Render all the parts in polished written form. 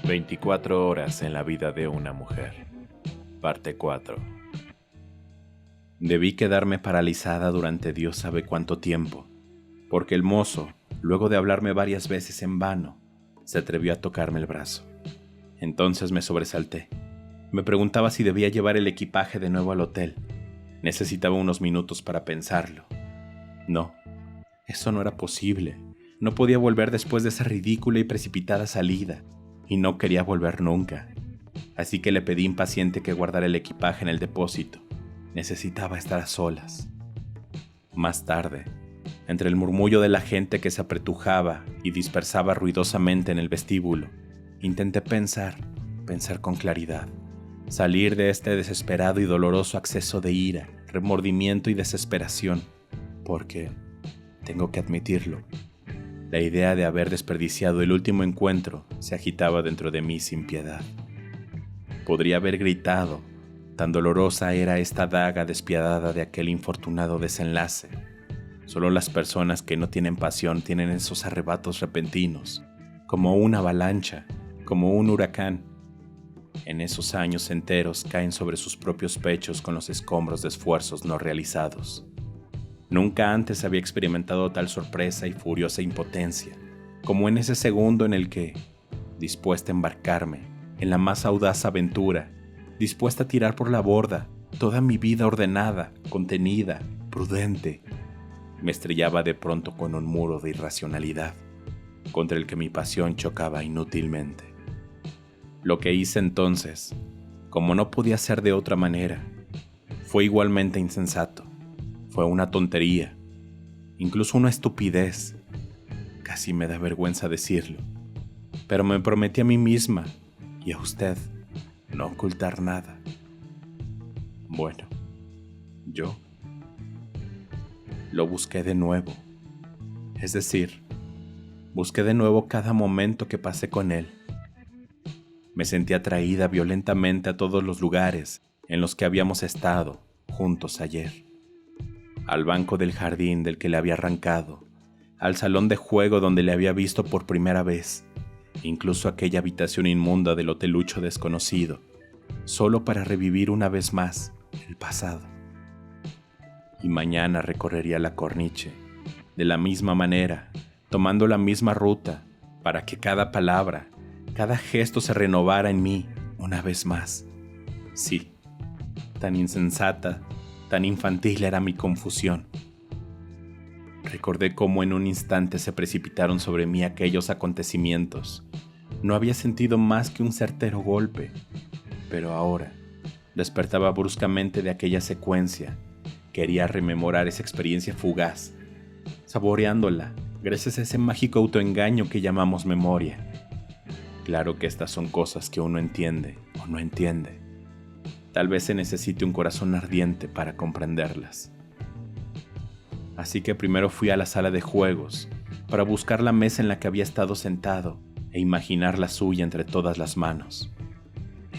24 horas en la vida de una mujer. Parte 4. Debí quedarme paralizada durante Dios sabe cuánto tiempo, porque el mozo, luego de hablarme varias veces en vano, se atrevió a tocarme el brazo. Entonces me sobresalté. Me preguntaba si debía llevar el equipaje de nuevo al hotel. Necesitaba unos minutos para pensarlo. No, eso no era posible. No podía volver después de esa ridícula y precipitada salida, y no quería volver nunca. Así que le pedí impaciente que guardara el equipaje en el depósito. Necesitaba estar a solas. Más tarde, entre el murmullo de la gente que se apretujaba y dispersaba ruidosamente en el vestíbulo, intenté pensar con claridad, salir de este desesperado y doloroso acceso de ira, remordimiento y desesperación, porque, tengo que admitirlo, la idea de haber desperdiciado el último encuentro se agitaba dentro de mí sin piedad. Podría haber gritado, tan dolorosa era esta daga despiadada de aquel infortunado desenlace. Solo las personas que no tienen pasión tienen esos arrebatos repentinos, como una avalancha, como un huracán. En esos años enteros caen sobre sus propios pechos con los escombros de esfuerzos no realizados. Nunca antes había experimentado tal sorpresa y furiosa impotencia, como en ese segundo en el que, dispuesta a embarcarme en la más audaz aventura, dispuesta a tirar por la borda toda mi vida ordenada, contenida, prudente, me estrellaba de pronto con un muro de irracionalidad, contra el que mi pasión chocaba inútilmente. Lo que hice entonces, como no podía ser de otra manera, fue igualmente insensato. Fue una tontería, incluso una estupidez. Casi me da vergüenza decirlo, pero me prometí a mí misma y a usted no ocultar nada. Bueno, yo lo busqué de nuevo. Es decir, busqué de nuevo cada momento que pasé con él. Me sentí atraída violentamente a todos los lugares en los que habíamos estado juntos ayer. Al banco del jardín del que le había arrancado, al salón de juego donde le había visto por primera vez, incluso aquella habitación inmunda del hotelucho desconocido, solo para revivir una vez más el pasado. Y mañana recorrería la Corniche, de la misma manera, tomando la misma ruta, para que cada palabra, cada gesto se renovara en mí una vez más. Sí, tan insensata, tan infantil era mi confusión. Recordé cómo en un instante se precipitaron sobre mí aquellos acontecimientos. No había sentido más que un certero golpe, pero ahora despertaba bruscamente de aquella secuencia. Quería rememorar esa experiencia fugaz, saboreándola gracias a ese mágico autoengaño que llamamos memoria. Claro que estas son cosas que uno entiende o no entiende. Tal vez se necesite un corazón ardiente para comprenderlas. Así que primero fui a la sala de juegos para buscar la mesa en la que había estado sentado e imaginar la suya entre todas las manos.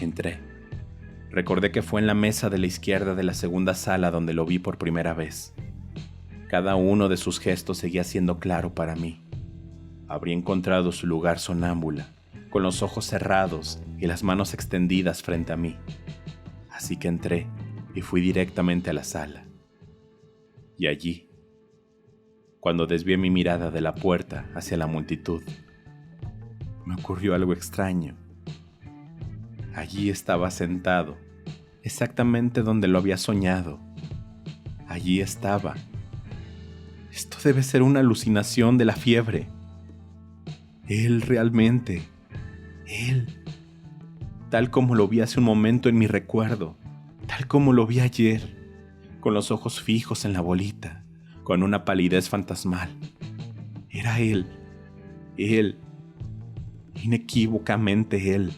Entré. Recordé que fue en la mesa de la izquierda de la segunda sala donde lo vi por primera vez. Cada uno de sus gestos seguía siendo claro para mí. Habría encontrado su lugar sonámbula, con los ojos cerrados y las manos extendidas frente a mí. Así que entré y fui directamente a la sala. Y allí, cuando desvié mi mirada de la puerta hacia la multitud, me ocurrió algo extraño. Allí estaba sentado, exactamente donde lo había soñado. Allí estaba. Esto debe ser una alucinación de la fiebre. Él realmente, él. Tal como lo vi hace un momento en mi recuerdo, tal como lo vi ayer, con los ojos fijos en la bolita, con una palidez fantasmal. Era él, inequívocamente él.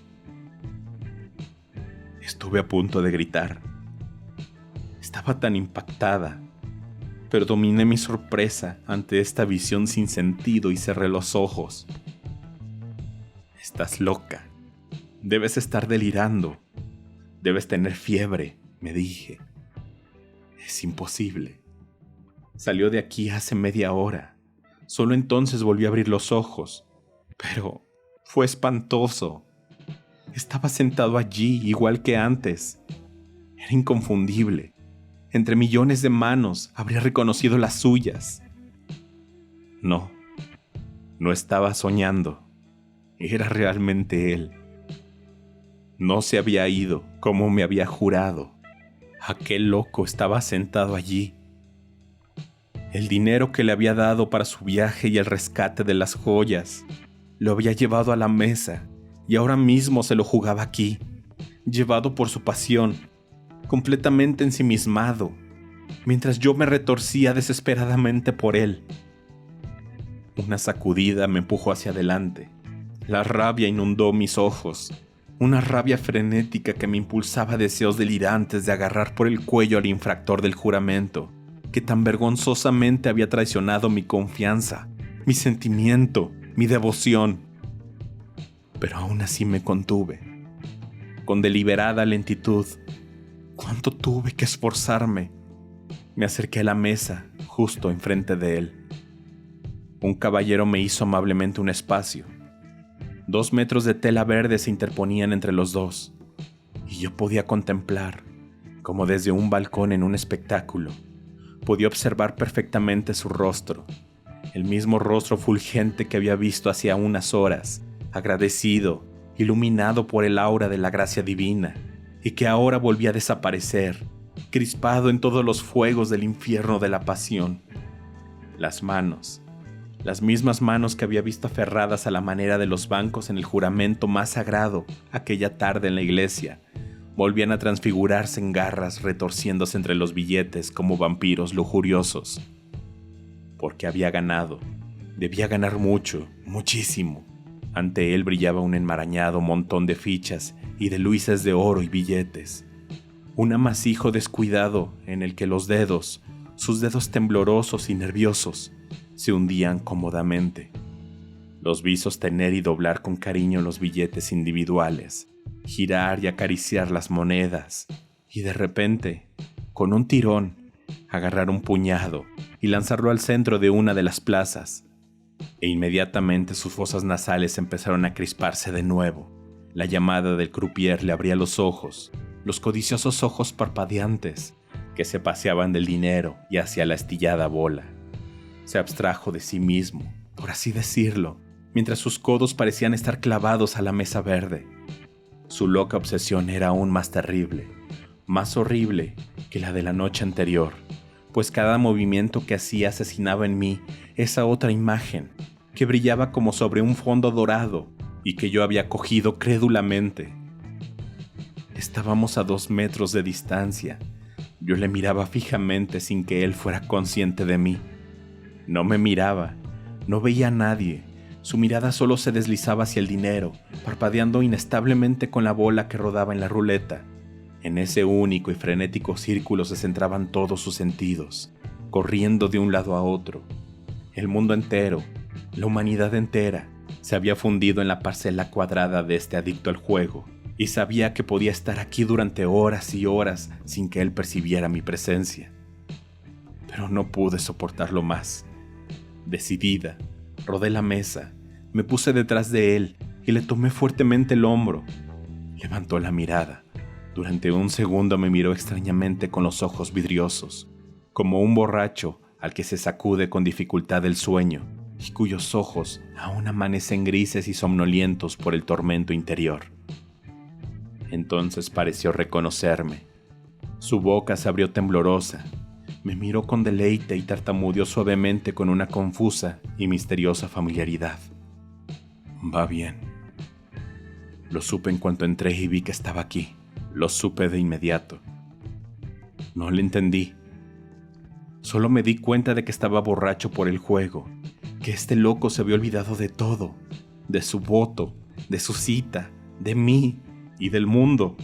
Estuve a punto de gritar. Estaba tan impactada, pero dominé mi sorpresa ante esta visión sin sentido y cerré los ojos. Estás loca. Debes estar delirando. Debes tener fiebre, me dije. Es imposible. Salió de aquí hace media hora. Solo entonces volví a abrir los ojos. Pero fue espantoso. Estaba sentado allí, igual que antes. Era inconfundible. Entre millones de manos habría reconocido las suyas. No, no estaba soñando. Era realmente él. No se había ido como me había jurado. Aquel loco estaba sentado allí. El dinero que le había dado para su viaje y el rescate de las joyas lo había llevado a la mesa y ahora mismo se lo jugaba aquí, llevado por su pasión, completamente ensimismado, mientras yo me retorcía desesperadamente por él. Una sacudida me empujó hacia adelante. La rabia inundó mis ojos, una rabia frenética que me impulsaba deseos delirantes de agarrar por el cuello al infractor del juramento, que tan vergonzosamente había traicionado mi confianza, mi sentimiento, mi devoción. Pero aún así me contuve. Con deliberada lentitud, cuánto tuve que esforzarme, me acerqué a la mesa, justo enfrente de él. Un caballero me hizo amablemente un espacio. 2 metros de tela verde se interponían entre los dos, y yo podía contemplar, como desde un balcón en un espectáculo, podía observar perfectamente su rostro, el mismo rostro fulgente que había visto hacía unas horas, agradecido, iluminado por el aura de la gracia divina, y que ahora volvía a desaparecer, crispado en todos los fuegos del infierno de la pasión. Las mismas manos que había visto aferradas a la manera de los bancos en el juramento más sagrado aquella tarde en la iglesia, volvían a transfigurarse en garras retorciéndose entre los billetes como vampiros lujuriosos. Porque había ganado, debía ganar mucho, muchísimo. Ante él brillaba un enmarañado montón de fichas y de luises de oro y billetes. Un amasijo descuidado en el que los dedos, sus dedos temblorosos y nerviosos, se hundían cómodamente. Los vi sostener y doblar con cariño los billetes individuales, girar y acariciar las monedas, y de repente, con un tirón, agarrar un puñado y lanzarlo al centro de una de las plazas. E inmediatamente sus fosas nasales empezaron a crisparse de nuevo. La llamada del croupier le abría los ojos, los codiciosos ojos parpadeantes que se paseaban del dinero y hacia la astillada bola. Se abstrajo de sí mismo, por así decirlo, mientras sus codos parecían estar clavados a la mesa verde. Su loca obsesión era aún más terrible, más horrible que la de la noche anterior, pues cada movimiento que hacía asesinaba en mí esa otra imagen que brillaba como sobre un fondo dorado y que yo había cogido crédulamente. Estábamos a 2 metros de distancia. Yo le miraba fijamente sin que él fuera consciente de mí. No me miraba, no veía a nadie. Su mirada solo se deslizaba hacia el dinero, parpadeando inestablemente con la bola que rodaba en la ruleta. En ese único y frenético círculo se centraban todos sus sentidos, corriendo de un lado a otro. El mundo entero, la humanidad entera, se había fundido en la parcela cuadrada de este adicto al juego, y sabía que podía estar aquí durante horas y horas sin que él percibiera mi presencia. Pero no pude soportarlo más. Decidida, rodé la mesa, me puse detrás de él y le tomé fuertemente el hombro. Levantó la mirada. Durante un segundo me miró extrañamente con los ojos vidriosos, como un borracho al que se sacude con dificultad el sueño y cuyos ojos aún amanecen grises y somnolientos por el tormento interior. Entonces pareció reconocerme. Su boca se abrió temblorosa. Me miró con deleite y tartamudeó suavemente con una confusa y misteriosa familiaridad. Va bien. Lo supe en cuanto entré y vi que estaba aquí. Lo supe de inmediato. No le entendí. Solo me di cuenta de que estaba borracho por el juego, que este loco se había olvidado de todo, de su voto, de su cita, de mí y del mundo.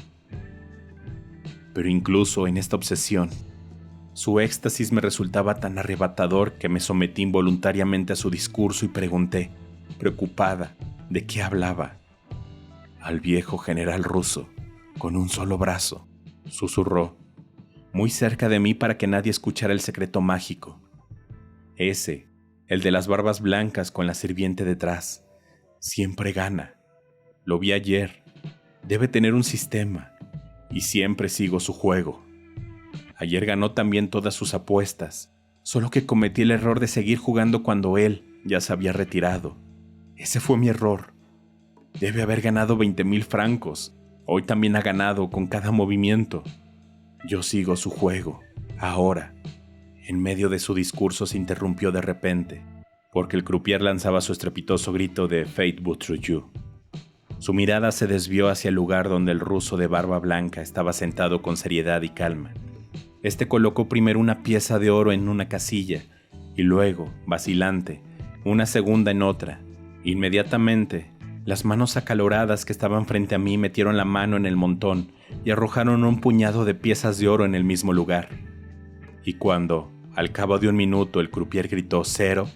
Pero incluso en esta obsesión, su éxtasis me resultaba tan arrebatador que me sometí involuntariamente a su discurso y pregunté, preocupada, ¿de qué hablaba? Al viejo general ruso, con un solo brazo, susurró, muy cerca de mí para que nadie escuchara el secreto mágico. Ese, el de las barbas blancas con la sirviente detrás, siempre gana. Lo vi ayer. Debe tener un sistema, y siempre sigo su juego. Ayer ganó también todas sus apuestas, solo que cometí el error de seguir jugando cuando él ya se había retirado. Ese fue mi error. Debe haber ganado 20,000 francos. Hoy también ha ganado con cada movimiento. Yo sigo su juego. Ahora, en medio de su discurso se interrumpió de repente, porque el croupier lanzaba su estrepitoso grito de Fate Butcher You. Su mirada se desvió hacia el lugar donde el ruso de barba blanca estaba sentado con seriedad y calma. Este colocó primero una pieza de oro en una casilla y luego, vacilante, una segunda en otra. Inmediatamente, las manos acaloradas que estaban frente a mí metieron la mano en el montón y arrojaron un puñado de piezas de oro en el mismo lugar. Y cuando, al cabo de un minuto, el croupier gritó 0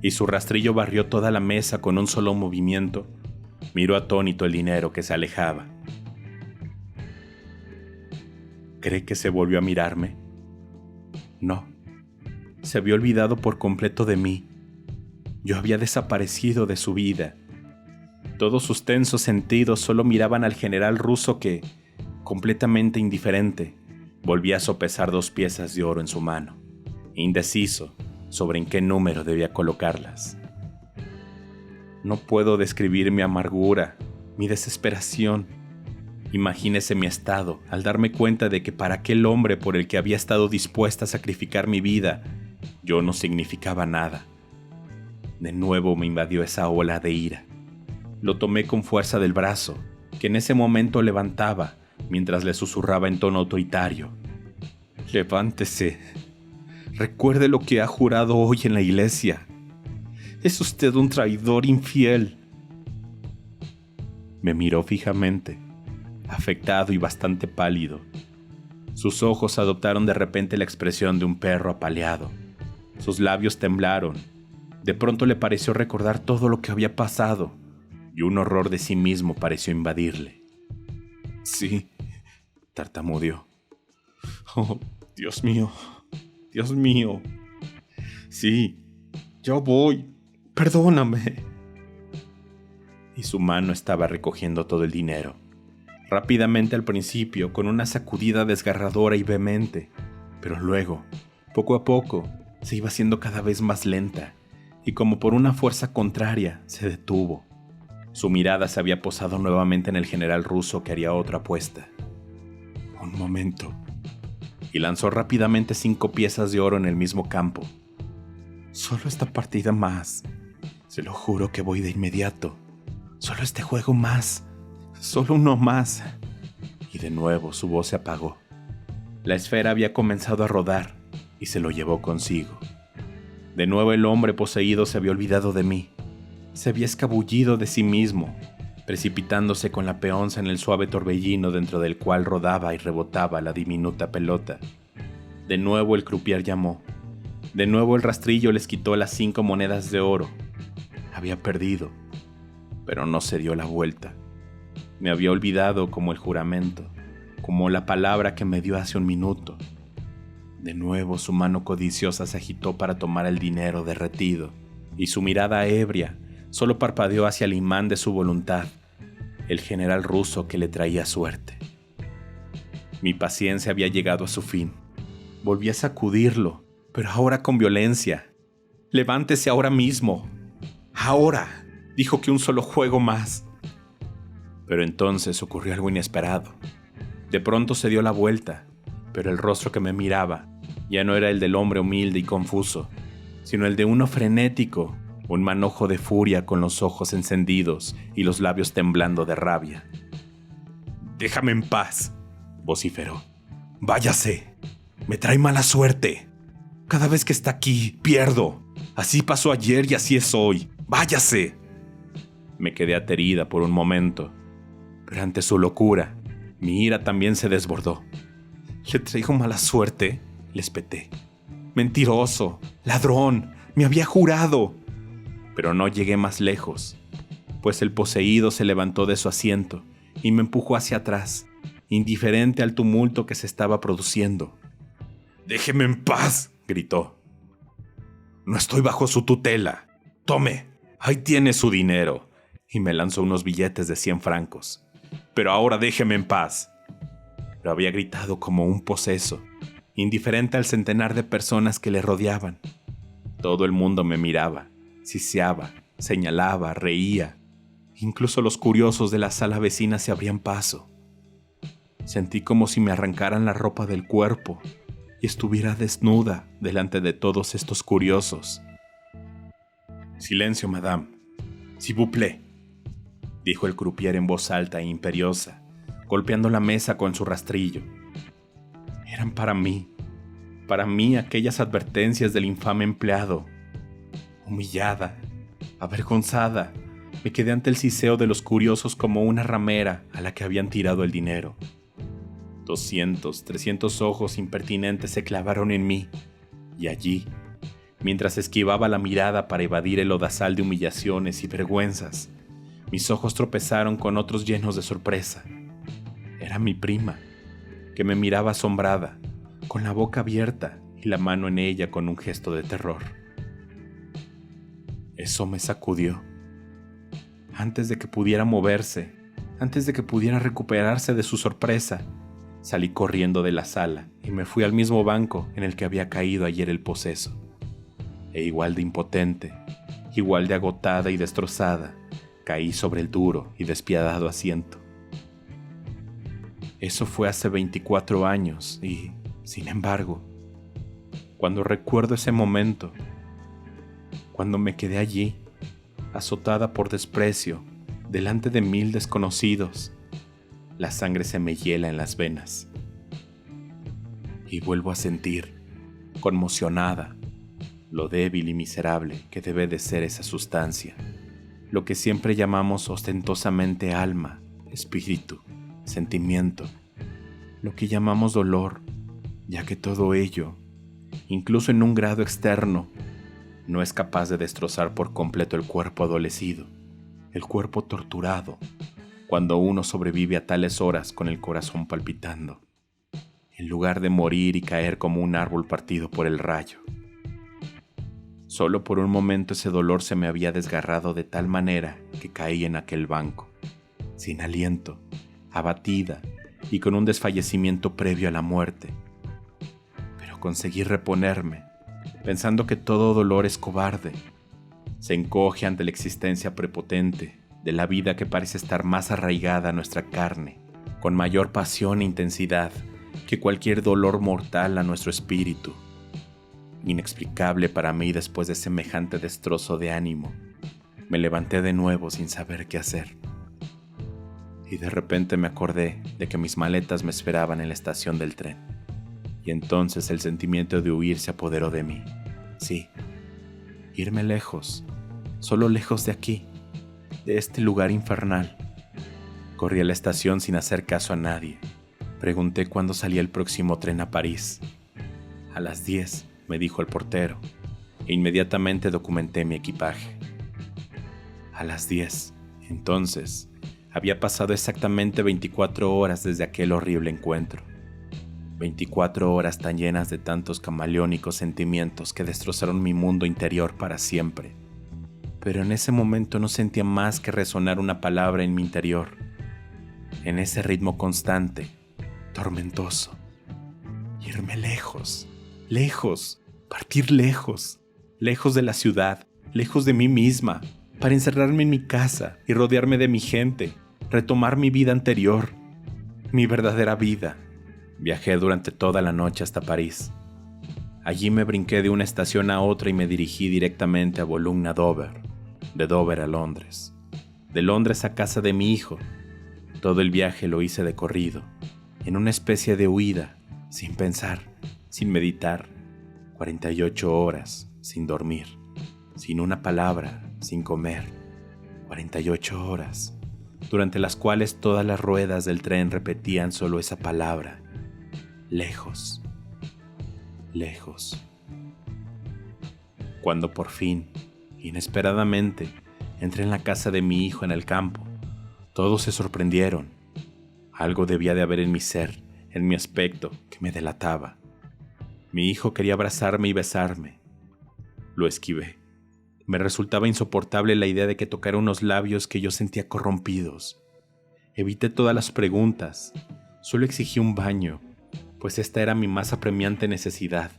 y su rastrillo barrió toda la mesa con un solo movimiento, miró atónito el dinero que se alejaba. ¿Cree que se volvió a mirarme? No. Se había olvidado por completo de mí. Yo había desaparecido de su vida. Todos sus tensos sentidos solo miraban al general ruso que, completamente indiferente, volvía a sopesar 2 piezas de oro en su mano, indeciso sobre en qué número debía colocarlas. No puedo describir mi amargura, mi desesperación. Imagínese mi estado al darme cuenta de que para aquel hombre por el que había estado dispuesta a sacrificar mi vida, yo no significaba nada. De nuevo me invadió esa ola de ira. Lo tomé con fuerza del brazo, que en ese momento levantaba, mientras le susurraba en tono autoritario. Levántese. Recuerde lo que ha jurado hoy en la iglesia. Es usted un traidor infiel. Me miró fijamente, afectado y bastante pálido. Sus ojos adoptaron de repente la expresión de un perro apaleado. Sus labios temblaron. De pronto le pareció recordar todo lo que había pasado, y un horror de sí mismo pareció invadirle. Sí, tartamudeó. Oh, Dios mío, Dios mío. Sí, yo voy. Perdóname. Y su mano estaba recogiendo todo el dinero. Rápidamente al principio, con una sacudida desgarradora y vehemente, pero luego, poco a poco, se iba haciendo cada vez más lenta, y como por una fuerza contraria, se detuvo. Su mirada se había posado nuevamente en el general ruso que haría otra apuesta. Un momento. Y lanzó rápidamente 5 piezas de oro en el mismo campo. Solo esta partida más. Se lo juro que voy de inmediato. Solo este juego más. Solo uno más. Y de nuevo su voz se apagó. La esfera había comenzado a rodar y se lo llevó consigo. De nuevo el hombre poseído se había olvidado de mí. Se había escabullido de sí mismo, precipitándose con la peonza en el suave torbellino dentro del cual rodaba y rebotaba la diminuta pelota. De nuevo el croupier llamó. De nuevo el rastrillo les quitó las 5 monedas de oro. Había perdido, pero no se dio la vuelta. Me había olvidado como el juramento, como la palabra que me dio hace un minuto. De nuevo su mano codiciosa se agitó para tomar el dinero derretido, y su mirada ebria solo parpadeó hacia el imán de su voluntad, el general ruso que le traía suerte. Mi paciencia había llegado a su fin. Volví a sacudirlo, pero ahora con violencia. Levántese ahora mismo. Ahora. Dijo que un solo juego más. Pero entonces ocurrió algo inesperado. De pronto se dio la vuelta, pero el rostro que me miraba ya no era el del hombre humilde y confuso, sino el de uno frenético, un manojo de furia con los ojos encendidos y los labios temblando de rabia. «Déjame en paz», vociferó. «Váyase. Me trae mala suerte. Cada vez que está aquí, pierdo. Así pasó ayer y así es hoy. ¡Váyase!». Me quedé aterida por un momento, pero ante su locura, mi ira también se desbordó. «¿Le traigo mala suerte?», le espeté. «Mentiroso, ladrón, me había jurado». Pero no llegué más lejos, pues el poseído se levantó de su asiento y me empujó hacia atrás, indiferente al tumulto que se estaba produciendo. «Déjeme en paz», gritó. «No estoy bajo su tutela. Tome, ahí tiene su dinero». Y me lanzó unos billetes de 100 francos. pero ahora déjeme en paz. Lo había gritado como un poseso, indiferente al centenar de personas que le rodeaban. Todo el mundo me miraba, siseaba, señalaba, reía. Incluso los curiosos de la sala vecina se abrían paso. Sentí como si me arrancaran la ropa del cuerpo y estuviera desnuda delante de todos estos curiosos. «Silencio, madame. S'il vous plaît», dijo el croupier en voz alta e imperiosa, golpeando la mesa con su rastrillo. Eran para mí aquellas advertencias del infame empleado. Humillada, avergonzada, me quedé ante el siseo de los curiosos como una ramera a la que habían tirado el dinero. 200, 300 ojos impertinentes se clavaron en mí, y allí, mientras esquivaba la mirada para evadir el lodazal de humillaciones y vergüenzas, mis ojos tropezaron con otros llenos de sorpresa. Era mi prima, que me miraba asombrada, con la boca abierta y la mano en ella con un gesto de terror. Eso me sacudió. Antes de que pudiera moverse, antes de que pudiera recuperarse de su sorpresa, salí corriendo de la sala y me fui al mismo banco en el que había caído ayer el poseso. E igual de impotente, igual de agotada y destrozada, caí sobre el duro y despiadado asiento. Eso fue hace 24 años y, sin embargo, cuando recuerdo ese momento, cuando me quedé allí, azotada por desprecio, delante de 1000 desconocidos, la sangre se me hiela en las venas. Y vuelvo a sentir, conmocionada, lo débil y miserable que debe de ser esa sustancia, lo que siempre llamamos ostentosamente alma, espíritu, sentimiento, lo que llamamos dolor, ya que todo ello, incluso en un grado externo, no es capaz de destrozar por completo el cuerpo adolecido, el cuerpo torturado, cuando uno sobrevive a tales horas con el corazón palpitando, en lugar de morir y caer como un árbol partido por el rayo. Solo por un momento ese dolor se me había desgarrado de tal manera que caí en aquel banco, sin aliento, abatida y con un desfallecimiento previo a la muerte. Pero conseguí reponerme, pensando que todo dolor es cobarde. Se encoge ante la existencia prepotente de la vida que parece estar más arraigada a nuestra carne, con mayor pasión e intensidad que cualquier dolor mortal a nuestro espíritu. Inexplicable para mí después de semejante destrozo de ánimo, me levanté de nuevo sin saber qué hacer. Y de repente me acordé de que mis maletas me esperaban en la estación del tren. Y entonces el sentimiento de huir se apoderó de mí. Sí, irme lejos, solo lejos de aquí, de este lugar infernal. Corrí a la estación sin hacer caso a nadie. Pregunté cuándo salía el próximo tren a París. A las 10, me dijo el portero, e inmediatamente documenté mi equipaje. A las 10, entonces, había pasado exactamente 24 horas desde aquel horrible encuentro. 24 horas tan llenas de tantos camaleónicos sentimientos que destrozaron mi mundo interior para siempre. Pero en ese momento no sentía más que resonar una palabra en mi interior, en ese ritmo constante, tormentoso. Irme lejos, lejos, partir lejos, lejos de la ciudad, lejos de mí misma, para encerrarme en mi casa y rodearme de mi gente, retomar mi vida anterior, mi verdadera vida. Viajé durante toda la noche hasta París. Allí me brinqué de una estación a otra y me dirigí directamente a Boulogne-Dover, de Dover a Londres, de Londres a casa de mi hijo. Todo el viaje lo hice de corrido, en una especie de huida, sin pensar, sin meditar, 48 horas, sin dormir, sin una palabra, sin comer, 48 horas, durante las cuales todas las ruedas del tren repetían solo esa palabra: lejos, lejos. Cuando por fin, inesperadamente, entré en la casa de mi hijo en el campo, todos se sorprendieron. Algo debía de haber en mi ser, en mi aspecto, que me delataba. Mi hijo quería abrazarme y besarme. Lo esquivé. Me resultaba insoportable la idea de que tocara unos labios que yo sentía corrompidos. Evité todas las preguntas. Solo exigí un baño, pues esta era mi más apremiante necesidad.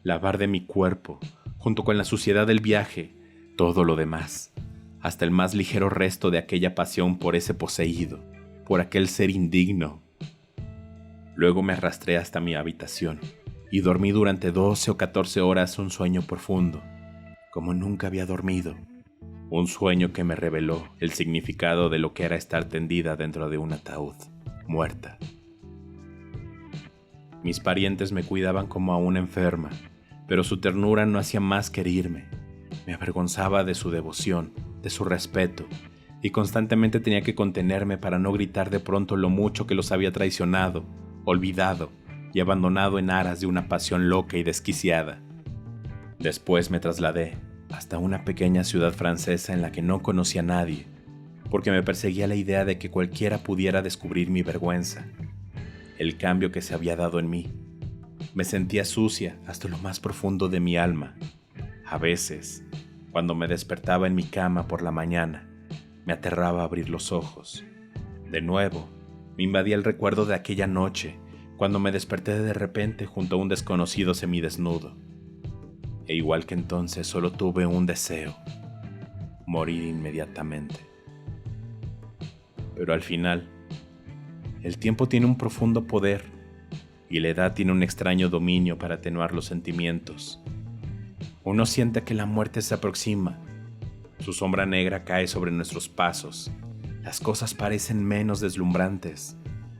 Lavar de mi cuerpo, junto con la suciedad del viaje, todo lo demás, hasta el más ligero resto de aquella pasión por ese poseído, por aquel ser indigno. Luego me arrastré hasta mi habitación y dormí durante 12 o 14 horas un sueño profundo, como nunca había dormido. Un sueño que me reveló el significado de lo que era estar tendida dentro de un ataúd, muerta. Mis parientes me cuidaban como a una enferma, pero su ternura no hacía más que herirme. Me avergonzaba de su devoción, de su respeto, y constantemente tenía que contenerme para no gritar de pronto lo mucho que los había traicionado, olvidado y abandonado en aras de una pasión loca y desquiciada. Después me trasladé hasta una pequeña ciudad francesa en la que no conocía a nadie, porque me perseguía la idea de que cualquiera pudiera descubrir mi vergüenza, el cambio que se había dado en mí. Me sentía sucia hasta lo más profundo de mi alma. A veces, cuando me despertaba en mi cama por la mañana, me aterraba abrir los ojos. De nuevo, me invadía el recuerdo de aquella noche, cuando me desperté de repente junto a un desconocido semidesnudo. E igual que entonces solo tuve un deseo: morir inmediatamente. Pero al final, el tiempo tiene un profundo poder y la edad tiene un extraño dominio para atenuar los sentimientos. Uno siente que la muerte se aproxima, su sombra negra cae sobre nuestros pasos, las cosas parecen menos deslumbrantes,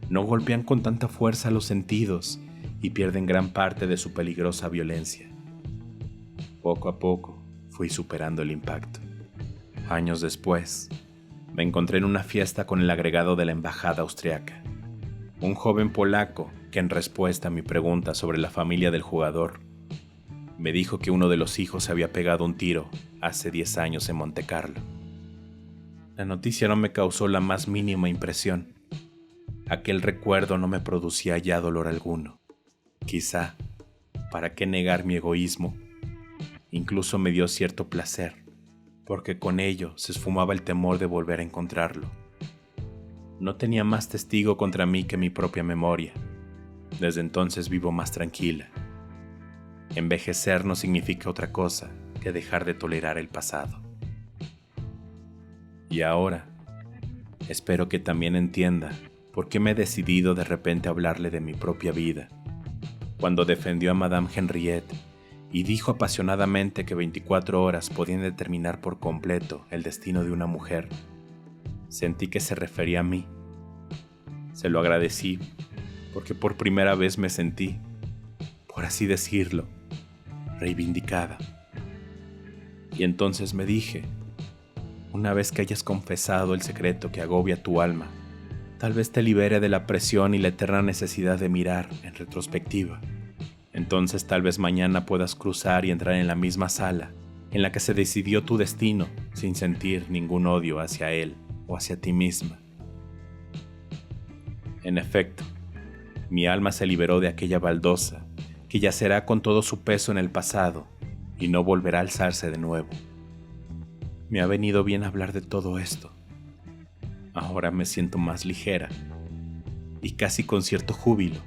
no golpean con tanta fuerza los sentidos y pierden gran parte de su peligrosa violencia. Poco a poco fui superando el impacto. Años después, me encontré en una fiesta con el agregado de la embajada austriaca, un joven polaco que en respuesta a mi pregunta sobre la familia del jugador, me dijo que uno de los hijos se había pegado un tiro hace 10 años en Montecarlo. La noticia no me causó la más mínima impresión. Aquel recuerdo no me producía ya dolor alguno. Quizá, ¿para qué negar mi egoísmo? Incluso me dio cierto placer, porque con ello se esfumaba el temor de volver a encontrarlo. No tenía más testigo contra mí que mi propia memoria. Desde entonces vivo más tranquila. Envejecer no significa otra cosa que dejar de tolerar el pasado. Y ahora, espero que también entienda por qué me he decidido de repente a hablarle de mi propia vida. Cuando defendió a Madame Henriette y dijo apasionadamente que 24 horas podían determinar por completo el destino de una mujer, sentí que se refería a mí. Se lo agradecí porque por primera vez me sentí, por así decirlo, reivindicada. Y entonces me dije: una vez que hayas confesado el secreto que agobia tu alma, tal vez te libere de la presión y la eterna necesidad de mirar en retrospectiva. Entonces tal vez mañana puedas cruzar y entrar en la misma sala en la que se decidió tu destino sin sentir ningún odio hacia él o hacia ti misma. En efecto, mi alma se liberó de aquella baldosa que yacerá con todo su peso en el pasado y no volverá a alzarse de nuevo. Me ha venido bien hablar de todo esto. Ahora me siento más ligera y casi con cierto júbilo.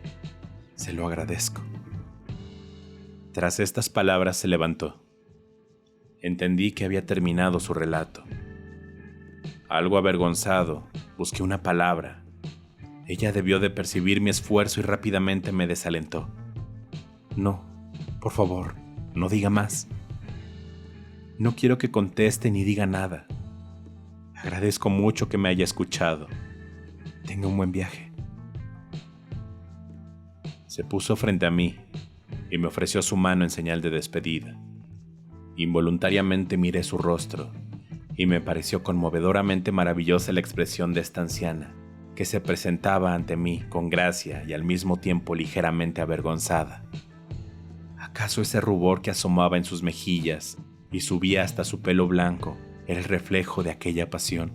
Se lo agradezco. Tras estas palabras se levantó. Entendí que había terminado su relato. Algo avergonzado, busqué una palabra. Ella debió de percibir mi esfuerzo y rápidamente me desalentó. No, por favor, no diga más. No quiero que conteste ni diga nada. Agradezco mucho que me haya escuchado. Tenga un buen viaje. Se puso frente a mí y me ofreció su mano en señal de despedida. Involuntariamente miré su rostro y me pareció conmovedoramente maravillosa la expresión de esta anciana, que se presentaba ante mí con gracia y al mismo tiempo ligeramente avergonzada. ¿Acaso ese rubor que asomaba en sus mejillas y subía hasta su pelo blanco era el reflejo de aquella pasión?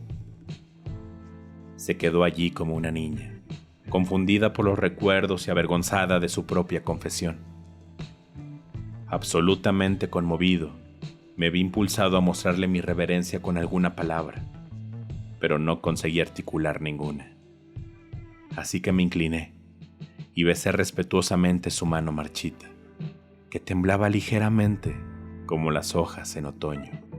Se quedó allí como una niña, confundida por los recuerdos y avergonzada de su propia confesión. Absolutamente conmovido, me vi impulsado a mostrarle mi reverencia con alguna palabra. pero no conseguí articular ninguna. Así que me incliné y besé respetuosamente su mano marchita, que temblaba ligeramente como las hojas en otoño.